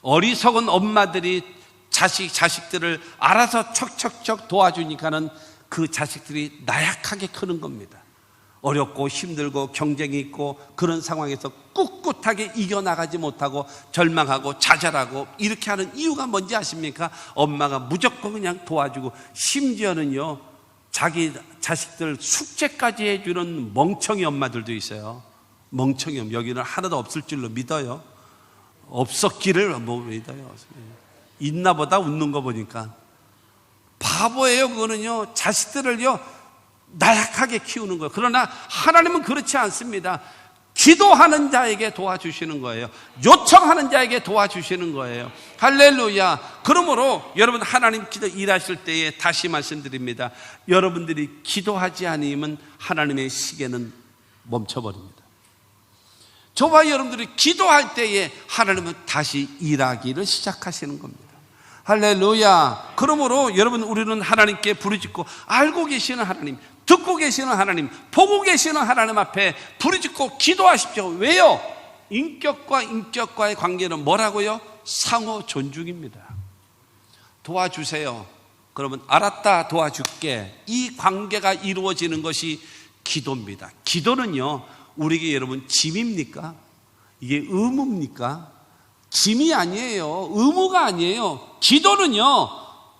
어리석은 엄마들이 자식들을 알아서 척척척 도와주니까는 그 자식들이 나약하게 크는 겁니다. 어렵고 힘들고 경쟁이 있고 그런 상황에서 꿋꿋하게 이겨나가지 못하고 절망하고 좌절하고 이렇게 하는 이유가 뭔지 아십니까? 엄마가 무조건 그냥 도와주고, 심지어는요, 자기 자식들 숙제까지 해주는 멍청이 엄마들도 있어요. 멍청이 엄마. 여기는 하나도 없을 줄로 믿어요. 없었기를 뭐 믿어요. 있나 보다, 웃는 거 보니까. 바보예요. 그거는요, 자식들을요 나약하게 키우는 거예요. 그러나 하나님은 그렇지 않습니다. 기도하는 자에게 도와주시는 거예요. 요청하는 자에게 도와주시는 거예요. 할렐루야. 그러므로 여러분, 하나님 기도 일하실 때에 다시 말씀드립니다. 여러분들이 기도하지 않으면 하나님의 시계는 멈춰버립니다. 저와 여러분들이 기도할 때에 하나님은 다시 일하기를 시작하시는 겁니다. 할렐루야. 그러므로 여러분, 우리는 하나님께 부르짖고, 알고 계시는 하나님, 듣고 계시는 하나님, 보고 계시는 하나님 앞에 부르짖고 기도하십시오. 왜요? 인격과 인격과의 관계는 뭐라고요? 상호 존중입니다. 도와주세요. 그러면 알았다, 도와줄게. 이 관계가 이루어지는 것이 기도입니다. 기도는요, 우리에게 여러분 짐입니까? 이게 의무입니까? 짐이 아니에요. 의무가 아니에요. 기도는요,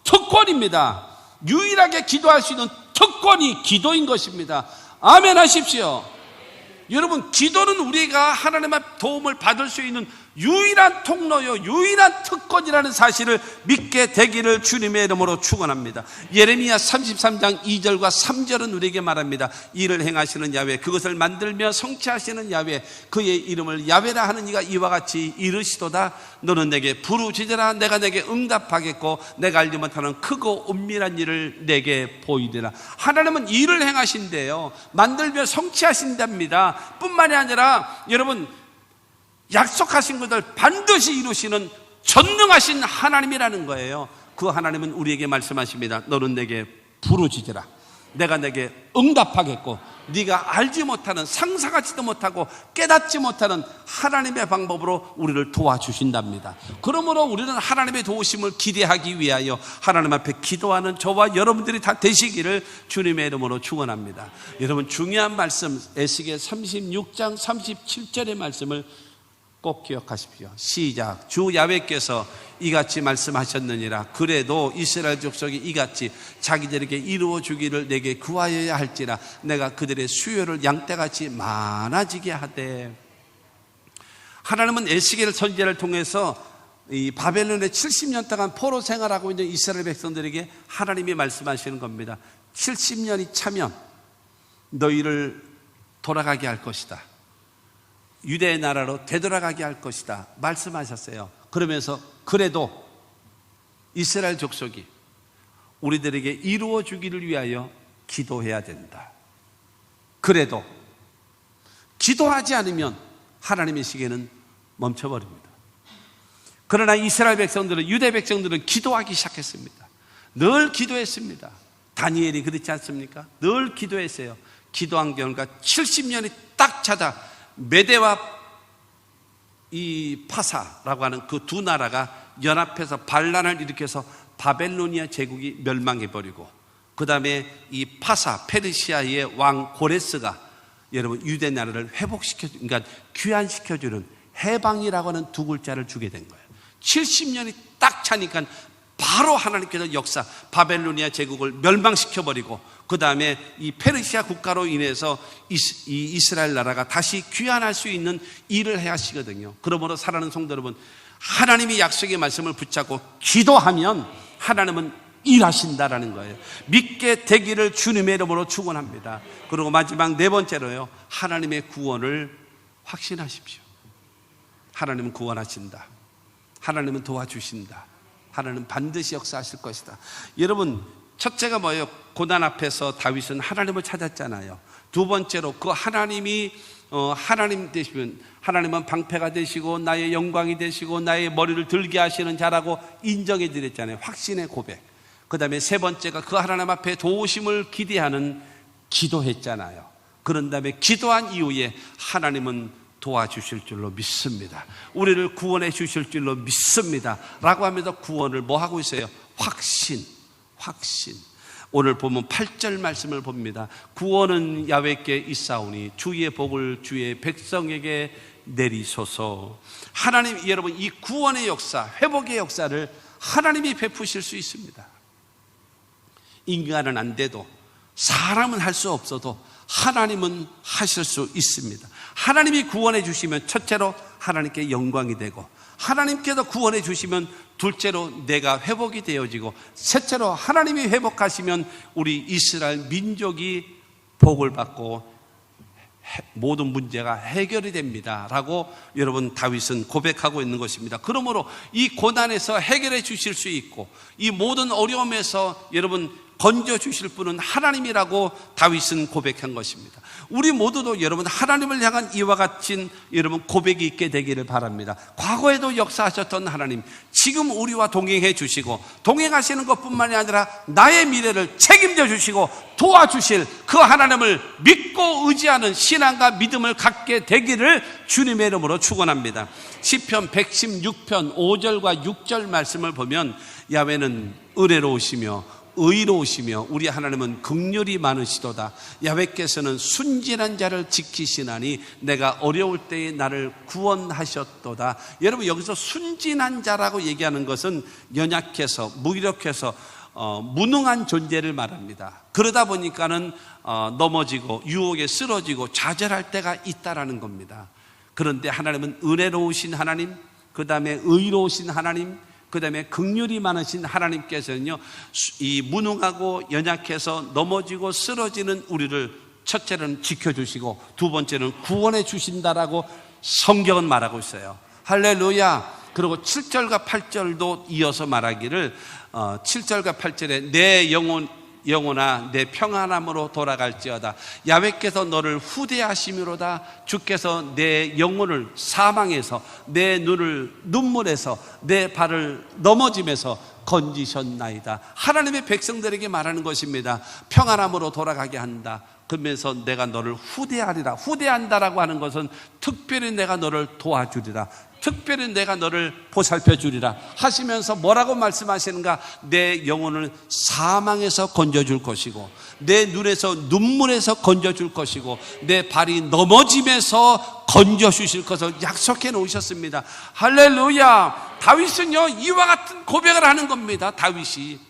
특권입니다. 유일하게 기도할 수 있는 특권이 기도인 것입니다. 아멘 하십시오. 여러분, 기도는 우리가 하나님의 도움을 받을 수 있는 유일한 통로요, 유일한 특권이라는 사실을 믿게 되기를 주님의 이름으로 축원합니다. 예레미야 33장 2절과 3절은 우리에게 말합니다. 이를 행하시는 야훼, 그것을 만들며 성취하시는 야훼, 그의 이름을 야훼라 하는 이가 이와 같이 이르시도다. 너는 내게 부르짖으라. 내가 내게 응답하겠고 내가 알지 못하는 크고 은밀한 일을 내게 보이리라. 하나님은 일을 행하신대요. 만들며 성취하신답니다. 뿐만이 아니라 여러분, 약속하신 것을 반드시 이루시는 전능하신 하나님이라는 거예요. 그 하나님은 우리에게 말씀하십니다. 너는 내게 부르짖으라. 내가 내게 응답하겠고 네가 알지 못하는, 상상하지도 못하고 깨닫지 못하는 하나님의 방법으로 우리를 도와주신답니다. 그러므로 우리는 하나님의 도우심을 기대하기 위하여 하나님 앞에 기도하는 저와 여러분들이 다 되시기를 주님의 이름으로 축원합니다. 여러분, 중요한 말씀, 에스겔 36장 37절의 말씀을 꼭 기억하십시오. 시작. 주 야훼께서 이같이 말씀하셨느니라. 그래도 이스라엘 족속이 이같이 자기들에게 이루어 주기를 내게 구하여야 할지라. 내가 그들의 수요를 양떼같이 많아지게 하되. 하나님은 에스겔 선지자를 통해서 이 바벨론에 70년 동안 포로 생활하고 있는 이스라엘 백성들에게 하나님이 말씀하시는 겁니다. 70년이 차면 너희를 돌아가게 할 것이다. 유대의 나라로 되돌아가게 할 것이다 말씀하셨어요. 그러면서 그래도 이스라엘 족속이 우리들에게 이루어 주기를 위하여 기도해야 된다. 그래도 기도하지 않으면 하나님의 시계는 멈춰버립니다. 그러나 이스라엘 백성들은, 유대 백성들은 기도하기 시작했습니다. 늘 기도했습니다. 다니엘이 그렇지 않습니까? 늘 기도했어요. 기도한 결과 70년이 딱 차다 메대와 이 파사라고 하는 그 두 나라가 연합해서 반란을 일으켜서 바벨로니아 제국이 멸망해버리고, 그 다음에 이 파사, 페르시아의 왕 고레스가 여러분 유대 나라를 그러니까 귀환시켜주는 해방이라고 하는 두 글자를 주게 된 거예요. 70년이 딱 차니까 바로 하나님께서 역사, 바벨로니아 제국을 멸망시켜버리고, 그 다음에 이 페르시아 국가로 인해서 이 이스라엘 나라가 다시 귀환할 수 있는 일을 해야 하시거든요. 그러므로 사랑하는 성도 여러분, 하나님이 약속의 말씀을 붙잡고 기도하면 하나님은 일하신다라는 거예요. 믿게 되기를 주님의 이름으로 축원합니다. 그리고 마지막 네 번째로요, 하나님의 구원을 확신하십시오. 하나님은 구원하신다. 하나님은 도와주신다. 하나님은 반드시 역사하실 것이다. 여러분, 첫째가 뭐예요? 고난 앞에서 다윗은 하나님을 찾았잖아요. 두 번째로 그 하나님이 하나님 되시면 하나님은 방패가 되시고 나의 영광이 되시고 나의 머리를 들게 하시는 자라고 인정해 드렸잖아요. 확신의 고백. 그 다음에 세 번째가 그 하나님 앞에 도우심을 기대하는 기도했잖아요. 그런 다음에 기도한 이후에 하나님은 도와주실 줄로 믿습니다. 우리를 구원해 주실 줄로 믿습니다 라고 하면서 구원을 뭐 하고 있어요? 확신. 오늘 보면 8절 말씀을 봅니다. 구원은 야훼께 있사오니 주의 복을 주의 백성에게 내리소서. 하나님, 여러분, 이 구원의 역사, 회복의 역사를 하나님이 베푸실 수 있습니다. 인간은 안 돼도, 사람은 할 수 없어도 하나님은 하실 수 있습니다. 하나님이 구원해 주시면 첫째로 하나님께 영광이 되고, 하나님께서 구원해 주시면 둘째로 내가 회복이 되어지고, 셋째로 하나님이 회복하시면 우리 이스라엘 민족이 복을 받고 모든 문제가 해결이 됩니다 라고 여러분 다윗은 고백하고 있는 것입니다. 그러므로 이 고난에서 해결해 주실 수 있고 이 모든 어려움에서 여러분 건져 주실 분은 하나님이라고 다윗은 고백한 것입니다. 우리 모두도 여러분 하나님을 향한 이와 같은 여러분 고백이 있게 되기를 바랍니다. 과거에도 역사하셨던 하나님, 지금 우리와 동행해 주시고 동행하시는 것뿐만이 아니라 나의 미래를 책임져 주시고 도와주실 그 하나님을 믿고 의지하는 신앙과 믿음을 갖게 되기를 주님의 이름으로 축원합니다. 시편 116편 5절과 6절 말씀을 보면 야훼는 은혜로우시며 의로우시며 우리 하나님은 긍휼이 많으시도다. 야훼께서는 순진한 자를 지키시나니 내가 어려울 때에 나를 구원하셨도다. 여러분, 여기서 순진한 자라고 얘기하는 것은 연약해서 무기력해서 무능한 존재를 말합니다. 그러다 보니까는 넘어지고 유혹에 쓰러지고 좌절할 때가 있다라는 겁니다. 그런데 하나님은 은혜로우신 하나님, 그 다음에 의로우신 하나님, 그 다음에 긍휼이 많으신 하나님께서는요, 이 무능하고 연약해서 넘어지고 쓰러지는 우리를 첫째는 지켜주시고 두 번째는 구원해 주신다라고 성경은 말하고 있어요. 할렐루야. 그리고 7절과 8절도 이어서 말하기를 7절과 8절에 내 영혼아 내 평안함으로 돌아갈지어다. 야훼께서 너를 후대하심이로다. 주께서 내 영혼을 사망에서 내 눈을 눈물에서 내 발을 넘어짐에서 건지셨나이다. 하나님의 백성들에게 말하는 것입니다. 평안함으로 돌아가게 한다. 그러면서 내가 너를 후대하리라. 후대한다라고 하는 것은 특별히 내가 너를 도와주리라, 특별히 내가 너를 보살펴 주리라 하시면서 뭐라고 말씀하시는가? 내 영혼을 사망에서 건져줄 것이고 내 눈에서 눈물에서 건져줄 것이고 내 발이 넘어짐에서 건져주실 것을 약속해 놓으셨습니다. 할렐루야. 다윗은요 이와 같은 고백을 하는 겁니다. 다윗이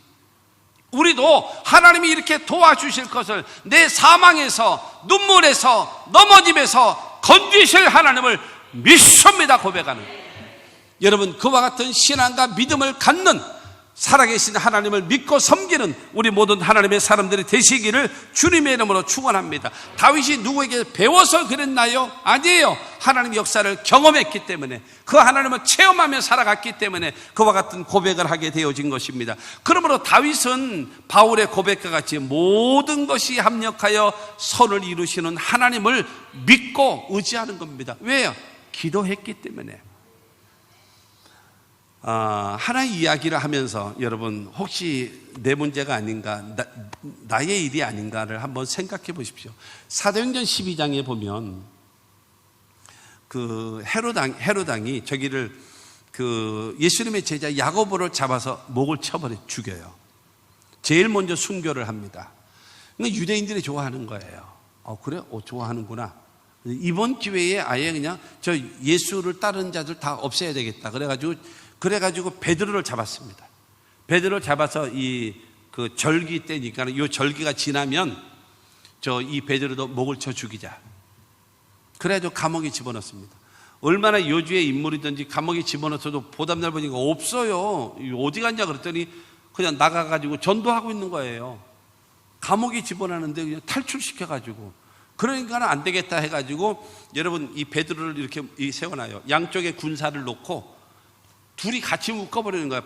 우리도 하나님이 이렇게 도와주실 것을, 내 사망에서 눈물에서 넘어짐에서 건지실 하나님을 믿습니다 고백하는, 여러분 그와 같은 신앙과 믿음을 갖는 살아계신 하나님을 믿고 섬기는 우리 모든 하나님의 사람들이 되시기를 주님의 이름으로 축원합니다. 다윗이 누구에게 배워서 그랬나요? 아니에요. 하나님 역사를 경험했기 때문에, 그 하나님을 체험하며 살아갔기 때문에 그와 같은 고백을 하게 되어진 것입니다. 그러므로 다윗은 바울의 고백과 같이 모든 것이 합력하여 선을 이루시는 하나님을 믿고 의지하는 겁니다. 왜요? 기도했기 때문에. 하나의 이야기를 하면서 여러분 혹시 내 문제가 아닌가, 나의 일이 아닌가를 한번 생각해 보십시오. 사도행전 12장에 보면 그 헤로당이 저기를 그 예수님의 제자 야고보를 잡아서 목을 쳐버려 죽여요. 제일 먼저 순교를 합니다. 그러니까 유대인들이 좋아하는 거예요. 그래? 좋아하는구나. 이번 기회에 아예 그냥 저 예수를 따르는 자들 다 없애야 되겠다. 그래가지고 베드로를 잡았습니다. 베드로를 잡아서 그 절기 때니까 이 절기가 지나면 이 베드로도 목을 쳐 죽이자. 그래가지고 감옥에 집어넣습니다. 얼마나 요주의 인물이든지 감옥에 집어넣어도 보답날 보니까 없어요. 어디 갔냐 그랬더니 그냥 나가가지고 전도하고 있는 거예요. 감옥에 집어넣는데 그냥 탈출시켜가지고. 그러니까 안 되겠다 해가지고 여러분 이 베드로를 이렇게 세워놔요. 양쪽에 군사를 놓고 둘이 같이 묶어버리는 거야.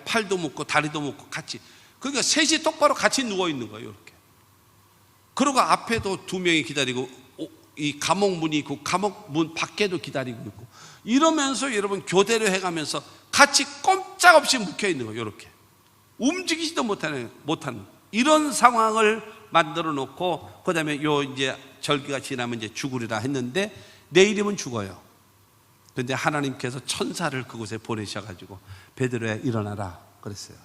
팔도 묶고 다리도 묶고 같이. 그러니까 셋이 똑바로 같이 누워있는 거예요. 이렇게. 그리고 앞에도 두 명이 기다리고 이 감옥 문이 있고 감옥 문 밖에도 기다리고 있고 이러면서 여러분 교대로 해가면서 같이 꼼짝없이 묵혀 있는 거예요. 이렇게 움직이지도 못하는 이런 상황을 만들어 놓고 그다음에 요 이제 절기가 지나면 이제 죽으리라 했는데 내일이면 죽어요. 그런데 하나님께서 천사를 그곳에 보내셔가지고 베드로야 일어나라 그랬어요.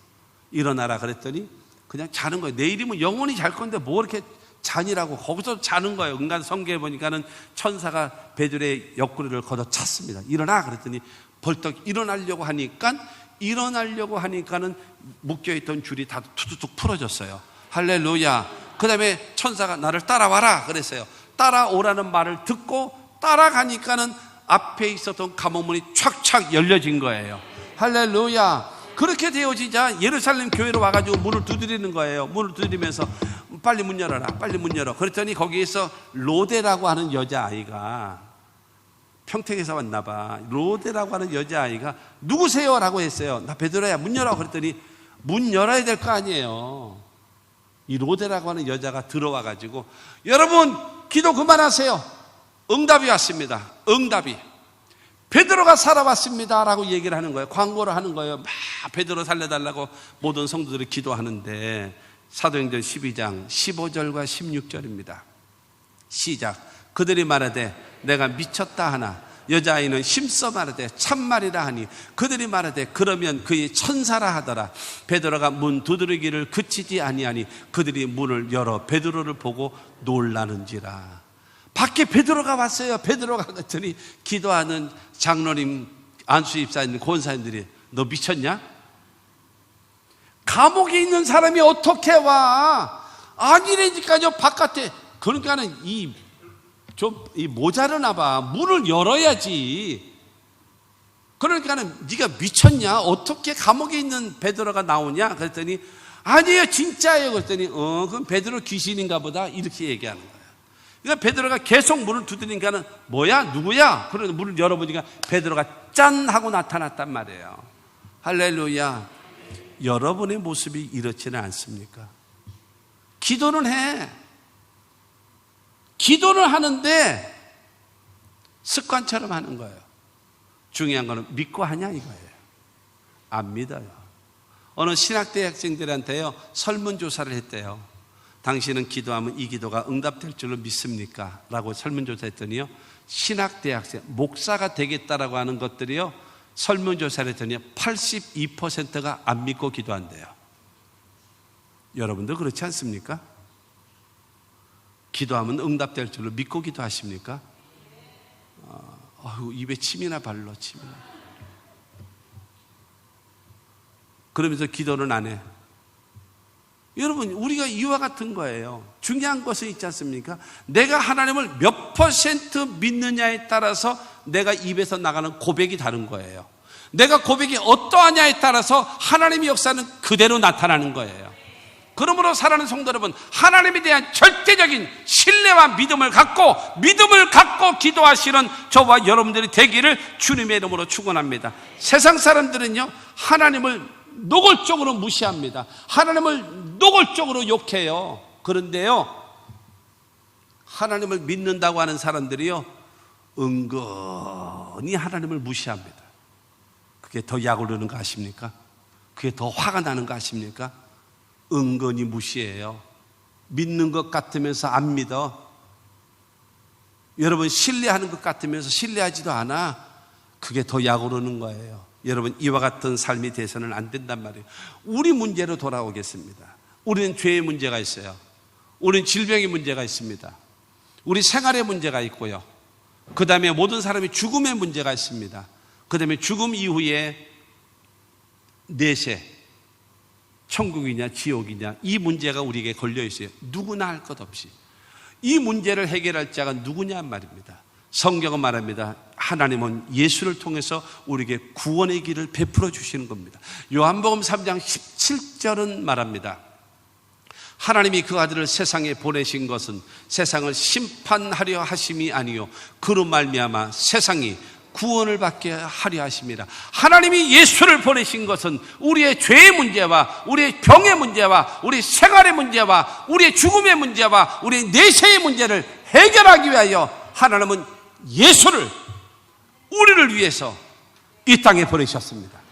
일어나라 그랬더니 그냥 자는 거예요. 내일이면 영원히 잘 건데 뭐 이렇게 잔이라고 거기서 자는 거예요. 인간 성경에 보니까는 천사가 베드로의 옆구리를 걷어 찼습니다. 일어나 그랬더니 벌떡 일어나려고 하니까는 묶여있던 줄이 다 툭툭 풀어졌어요. 할렐루야. 그 다음에 천사가 나를 따라와라 그랬어요. 따라오라는 말을 듣고 따라가니까는 앞에 있었던 감옥문이 촥촥 열려진 거예요. 할렐루야. 그렇게 되어지자 예루살렘 교회로 와가지고 문을 두드리는 거예요. 문을 두드리면서 빨리 문 열어라, 빨리 문 열어. 그랬더니 거기에서 로데라고 하는 여자아이가, 평택에서 왔나 봐. 로데라고 하는 여자아이가 누구세요? 라고 했어요. 나 베드로야, 문 열어. 그랬더니 문 열어야 될 거 아니에요. 이 로데라고 하는 여자가 들어와가지고 여러분 기도 그만하세요. 응답이 왔습니다. 응답이. 베드로가 살아왔습니다 라고 얘기를 하는 거예요. 광고를 하는 거예요. 막 베드로 살려달라고 모든 성도들이 기도하는데 사도행전 12장 15절과 16절입니다. 시작. 그들이 말하되 내가 미쳤다 하나 여자아이는 힘써 말하되 참말이라 하니 그들이 말하되 그러면 그의 천사라 하더라. 베드로가 문 두드리기를 그치지 아니하니 그들이 문을 열어 베드로를 보고 놀라는지라. 밖에 베드로가 왔어요. 베드로가 갔더니 기도하는 장로님, 안수 입사님, 권사님들이 너 미쳤냐? 감옥에 있는 사람이 어떻게 와? 아니라니까요. 바깥에. 그러니까는 이 모자르나 봐. 문을 열어야지. 그러니까는 네가 미쳤냐? 어떻게 감옥에 있는 베드로가 나오냐? 그랬더니 아니에요, 진짜예요. 그랬더니 그럼 베드로 귀신인가 보다 이렇게 얘기하는 거예요. 그러니까 베드로가 계속 문을 두드리니까는 뭐야? 누구야? 그래서 문을 열어보니까 베드로가 짠 하고 나타났단 말이에요. 할렐루야. 여러분의 모습이 이렇지는 않습니까? 기도는 해. 기도는 하는데 습관처럼 하는 거예요. 중요한 거는 믿고 하냐 이거예요. 안 믿어요. 어느 신학대학생들한테요 설문조사를 했대요. 당신은 기도하면 이 기도가 응답될 줄로 믿습니까? 라고 설문조사했더니요 신학대학생, 목사가 되겠다라고 하는 것들이요 설문조사를 했더니 82%가 안 믿고 기도한대요. 여러분도 그렇지 않습니까? 기도하면 응답될 줄로 믿고 기도하십니까? 입에 침이나 발로 침이나. 그러면서 기도는 안 해. 여러분 우리가 이와 같은 거예요. 중요한 것은 있지 않습니까? 내가 하나님을 몇 % 믿느냐에 따라서 내가 입에서 나가는 고백이 다른 거예요. 내가 고백이 어떠하냐에 따라서 하나님의 역사는 그대로 나타나는 거예요. 그러므로 사랑하는 성도 여러분, 하나님에 대한 절대적인 신뢰와 믿음을 갖고 기도하시는 저와 여러분들이 되기를 주님의 이름으로 축원합니다. 세상 사람들은요 하나님을 노골적으로 무시합니다. 하나님을 노골적으로 욕해요. 그런데요 하나님을 믿는다고 하는 사람들이요 은근히 하나님을 무시합니다. 그게 더 약 오르는 거 아십니까? 그게 더 화가 나는 거 아십니까? 은근히 무시해요. 믿는 것 같으면서 안 믿어. 여러분 신뢰하는 것 같으면서 신뢰하지도 않아. 그게 더 약 오르는 거예요. 여러분 이와 같은 삶이 돼서는 안 된단 말이에요. 우리 문제로 돌아오겠습니다. 우리는 죄의 문제가 있어요. 우리는 질병의 문제가 있습니다. 우리 생활의 문제가 있고요. 그 다음에 모든 사람이 죽음의 문제가 있습니다. 그 다음에 죽음 이후에 내세, 천국이냐 지옥이냐 이 문제가 우리에게 걸려 있어요. 누구나 할 것 없이. 이 문제를 해결할 자가 누구냐 말입니다. 성경은 말합니다. 하나님은 예수를 통해서 우리에게 구원의 길을 베풀어 주시는 겁니다. 요한복음 3장 17절은 말합니다. 하나님이 그 아들을 세상에 보내신 것은 세상을 심판하려 하심이 아니요 그로 말미암아 세상이 구원을 받게 하려 하심이라. 하나님이 예수를 보내신 것은 우리의 죄의 문제와 우리의 병의 문제와 우리 생활의 문제와 우리의 죽음의 문제와 우리의 내세의 문제를 해결하기 위하여 하나님은 예수를 우리를 위해서 이 땅에 보내셨습니다.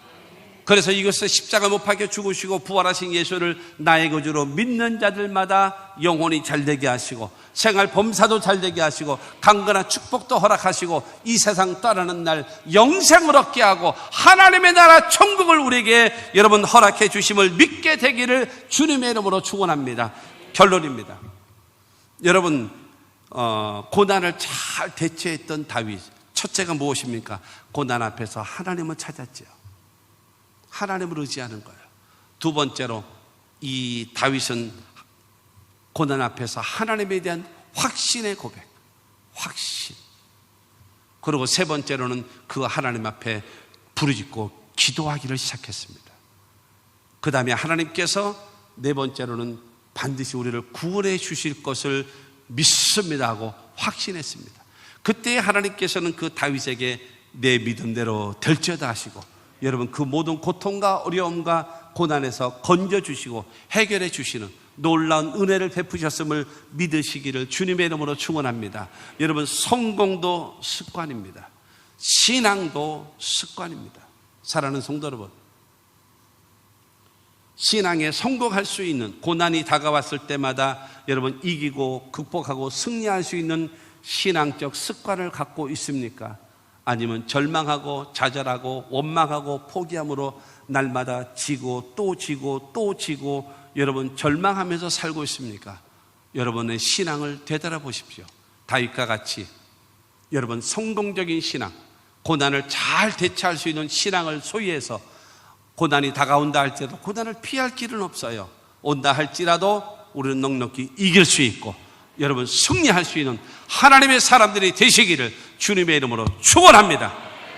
그래서 이것을 십자가 못 박혀 죽으시고 부활하신 예수를 나의 구주로 믿는 자들마다 영혼이 잘되게 하시고 생활 범사도 잘되게 하시고 강건한 축복도 허락하시고 이 세상 떠나는 날 영생을 얻게 하고 하나님의 나라 천국을 우리에게 여러분 허락해 주심을 믿게 되기를 주님의 이름으로 축원합니다. 결론입니다. 여러분 고난을 잘 대처했던 다윗, 첫째가 무엇입니까? 고난 앞에서 하나님을 찾았지요. 하나님을 의지하는 거예요. 두 번째로 이 다윗은 고난 앞에서 하나님에 대한 확신의 고백, 확신. 그리고 세 번째로는 그 하나님 앞에 부르짖고 기도하기를 시작했습니다. 그 다음에 하나님께서 네 번째로는 반드시 우리를 구원해 주실 것을 믿습니다 하고 확신했습니다. 그때 하나님께서는 그 다윗에게 내 믿음대로 될지어다 하시고 여러분 그 모든 고통과 어려움과 고난에서 건져주시고 해결해 주시는 놀라운 은혜를 베푸셨음을 믿으시기를 주님의 이름으로 축원합니다. 여러분 성공도 습관입니다. 신앙도 습관입니다. 사랑하는 성도 여러분, 신앙에 성공할 수 있는 고난이 다가왔을 때마다 여러분 이기고 극복하고 승리할 수 있는 신앙적 습관을 갖고 있습니까? 아니면 절망하고 좌절하고 원망하고 포기함으로 날마다 지고 또 지고 또 지고 여러분 절망하면서 살고 있습니까? 여러분의 신앙을 되돌아보십시오. 다윗과 같이 여러분 성공적인 신앙, 고난을 잘 대처할 수 있는 신앙을 소유해서 고난이 다가온다 할지라도 고난을 피할 길은 없어요. 온다 할지라도 우리는 넉넉히 이길 수 있고 여러분 승리할 수 있는 하나님의 사람들이 되시기를 주님의 이름으로 축원합니다.